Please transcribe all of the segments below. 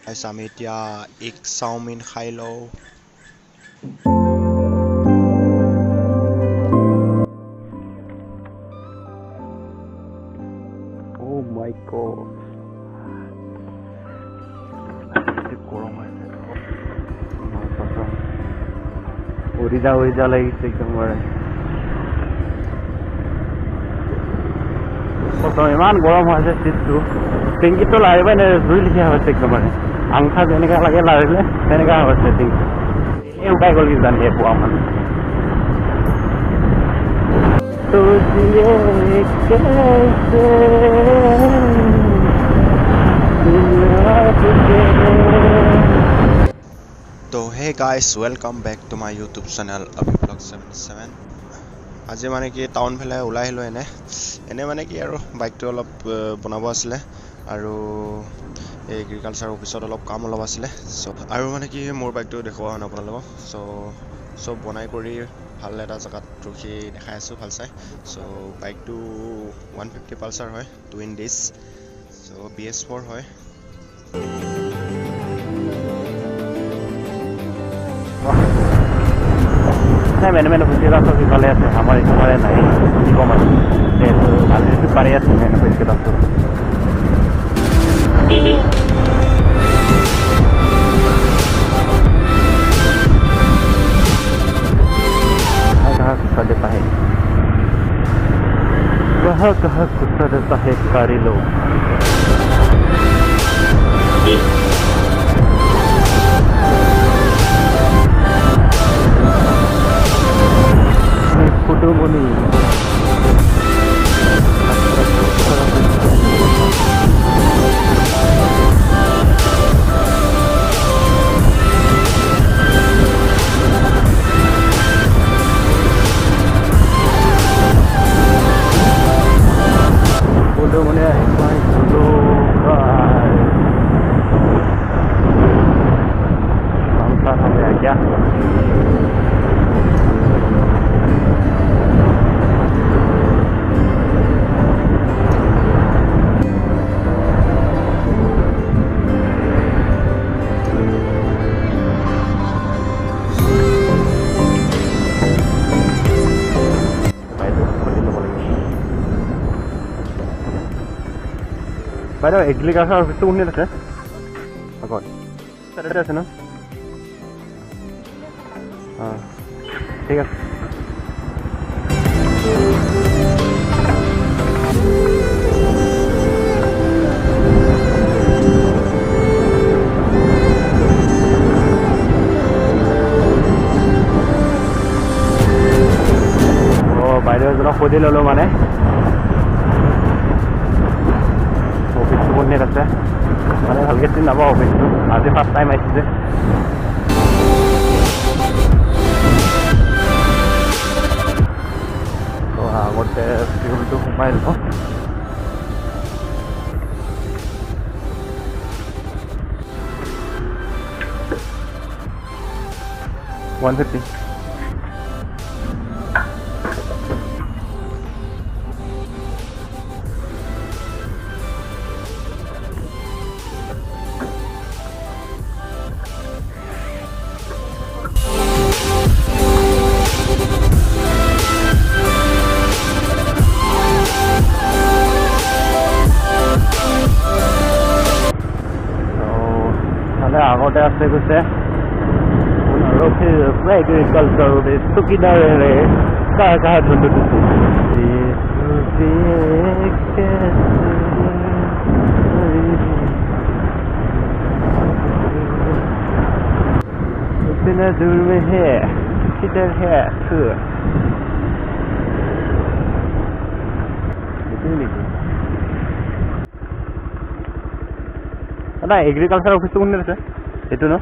আমি এতিয়া egg chowmein খাই লওঁ। Oh my god. গৰম আছে। উৰি যা লাগিছে একদম ইমান গৰম হৈছে চিটটো টেংকিটো লাৰিবই নাই জুই লিখীয়া হৈছে একদম আংঠা যেনেকা লাগে লাৰিলে তেনেকা হৈছে টেংকি এই উকাই গ'ল কিজানি পুৱা মানে তো hey guys, welcome back to my YouTube channel Abhi Vlogs77. আজি মানে কি টাউন ফেলে ওলাই আহিলো এনে মানে কি আৰু বাইকটো অলপ বনাব আছিলে আৰু এগ্ৰিকালচাৰ অফিচত অলপ কাম অলপ আছিলে সো আৰু মানে কি মোৰ বাইকটো দেখুৱা হন আপোনালোকক সো বনাই কৰি ভাল এটা জায়গাত ৰখি দেখাই আছো ভাল চাই সো বাইকটো 150 পালসাৰ হয় টুইন ডিস সো BS4 হয় मैंने पूछे तो वाले हमारे हमारे नहीं पारे मैंने पूछ के गुस्सा देता है कहाँ गुस्सा देता है कारी लोग Kudumuni বাইদেউ এগ্ৰিকালচাৰ অফিচটো কোনখিনিত আছে আগত তাতে আছে ন ঠিক আছে বাইদেউ এজনক সুধি ল'লো মানে অফিসটো আছে মানে ভালকে চিনি নাপাওঁ অফিসটো আজি ফাৰ্ষ্ট টাইম আহিছে তো আগতে টিউনটো সোমাই ল'ব 150 আগতে আছে গৈছে এগ্ৰিকালচাৰ চকীদাৰে কাৰ ধুন্দু इतना दूर में है किधर है दादा एग्रिकालचार ऑफिस कोन আছে এটো ন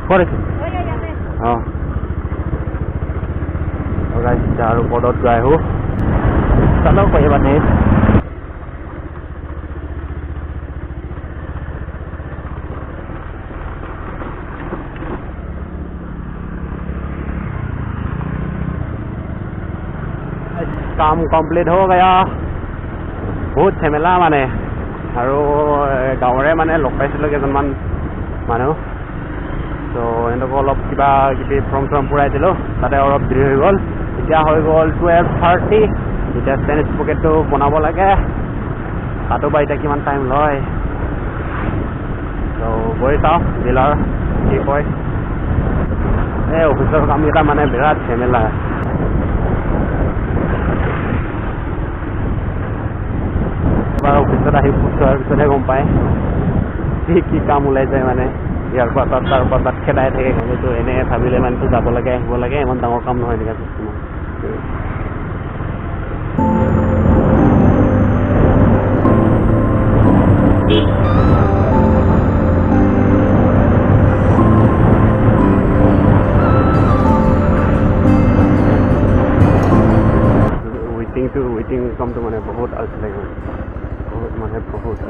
পরে हां और गाइस चारों पड़त गए हो चलो कोई बात नहीं काम कंप्लीट हो गया बहुत झेमेला माने আৰু গাঁৱৰে মানে লগ পাইছিলোঁ কেইজনমান মানুহ তো এনেকৈ অলপ কিবা কিবি ফৰ্ম পুৰাই দিলোঁ তাতে অলপ দেৰি হৈ গ'ল এতিয়া হৈ গ'ল 12:30 এতিয়া টেনিছ পকেটটো বনাব লাগে তাতো বা এতিয়া কিমান টাইম লয় তো গৈ চাওঁ ডিলাৰ কি কয় এই অফিচৰ কামকেইটা মানে বিৰাট ঝেমেলা এবাৰ অফিচত আহি পোৱাৰ পিছতহে গম পায় কি কাম ওলাই যায় মানে ইয়াৰ পৰা তাত তাৰ পৰা তাত খেদাই থাকে কিন্তু এনে ভাবিলে মানেতো যাব লাগে আহিব লাগে ইমান ডাঙৰ কাম নহয় এনেকৈ চিষ্টেমত ৱেইটিং কামটো মানে বহুত আলচি লাগে বহুত মানে বহুত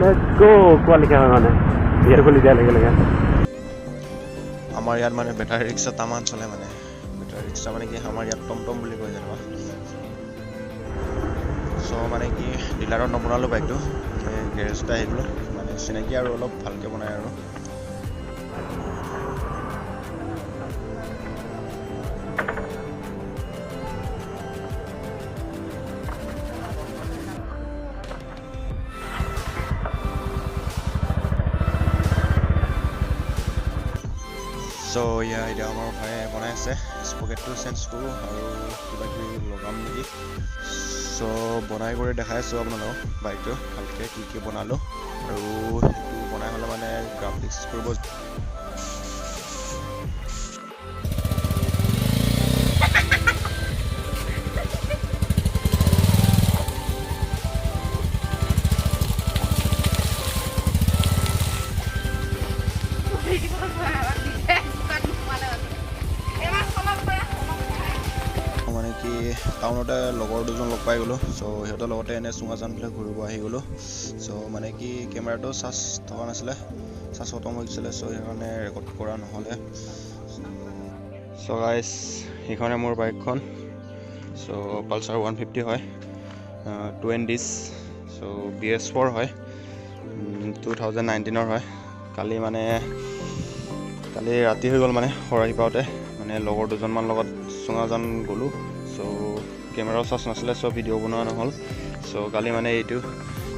Let's go কোৱালিকা মানে বিয়াৰ খুলি দিয়া লাগে আমাৰ ইয়াত মানে বেটাৰী ৰিক্সা তামান চলে মানে বেটাৰী ৰিক্সা মানে কি আমাৰ ইয়াত টমটম বুলি কয় যেনিবা চ' মানে কি ডিলাৰত নবনালোঁ বাইকটো গেৰেজতে আহিলোঁ মানে চিনাকি আৰু অলপ ভালকৈ বনায় আৰু চ' এতিয়া আমাৰ ভাই বনাই আছে স্পকেটটো চেঞ্জ কৰোঁ আৰু কিবা কিবি লগাম নেকি চ' বনাই কৰি দেখাই আছোঁ আপোনালোকক বাইকটো ভালকৈ কি বনালোঁ আৰু সেইটো বনাই হ'লে মানে গ্ৰাফিক্স কৰিব মানে কি টাউনতে লগৰ দুজন লগ পাই গ'লোঁ চ' সিহঁতৰ লগতে এনে চুঙাজানফালে ঘূৰিব আহি গ'লোঁ চ' মানে কি কেমেৰাটো চাৰ্জ থকা নাছিলে চাৰ্জ খতম হৈ গৈছিলে চ' সেইকাৰণে ৰেকৰ্ড কৰা নহ'লে চ' গাইছ সেইখনে মোৰ বাইকখন চ' পালচাৰ 150 হয় 2NDs চ' BS4 হয় 2019 হয় কালি ৰাতি হৈ গ'ল মানে আহি পাওঁতে মানে লগৰ দুজনমান লগত চুঙাজান গ'লোঁ চ' কেমেৰাও চাৰ্জ নাছিলে চ' ভিডিঅ' বনোৱা নহ'ল চ' কালি মানে এইটো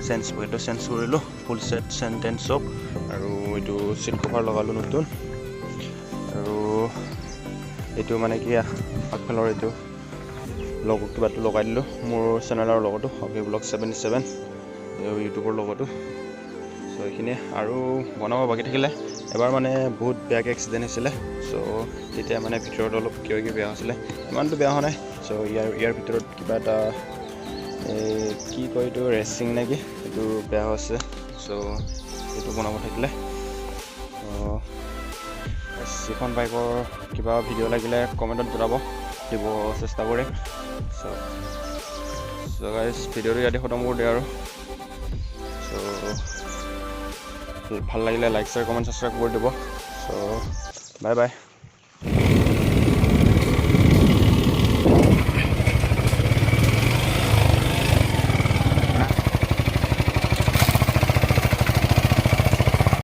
চেঞ্জ কৰিলোঁ ফুল ছেট চেণ্টেঞ্চ চব আৰু এইটো চিট কভাৰ লগালোঁ নতুন আৰু এইটো মানে কি আগফালৰ এইটো কিবাটো লগাই দিলোঁ মোৰ চেনেলৰ লগতো Abhi Vlogs77 ইউটিউবৰ লগতো চ' এইখিনিয়ে আৰু বনাব বাকী থাকিলে এবাৰ মানে বহুত বেয়াকৈ এক্সিডেণ্ট হৈছিলে চ' তেতিয়া মানে ভিতৰত অলপ কিবা বেয়া হৈছিলে ইমানটো বেয়া হোৱা নাই চ' ইয়াৰ ভিতৰত কিবা এটা কি কয় এইটো ৰেচিং নেকি এইটো বেয়া হৈছে চ' এইটো বনাব থাকিলে যিখন বাইকৰ কিবা ভিডিঅ' লাগিলে কমেণ্টত দিব চেষ্টা কৰিম চ' গাইজ ভিডিঅ'টো ইয়াতে খতম কৰি দিয়ে আৰু চ' ভাল লাগিলে লাইক শ্বেয়াৰ কমেণ্ট ছাবস্ক্ৰাইব কৰি দিব চ' বাই বাই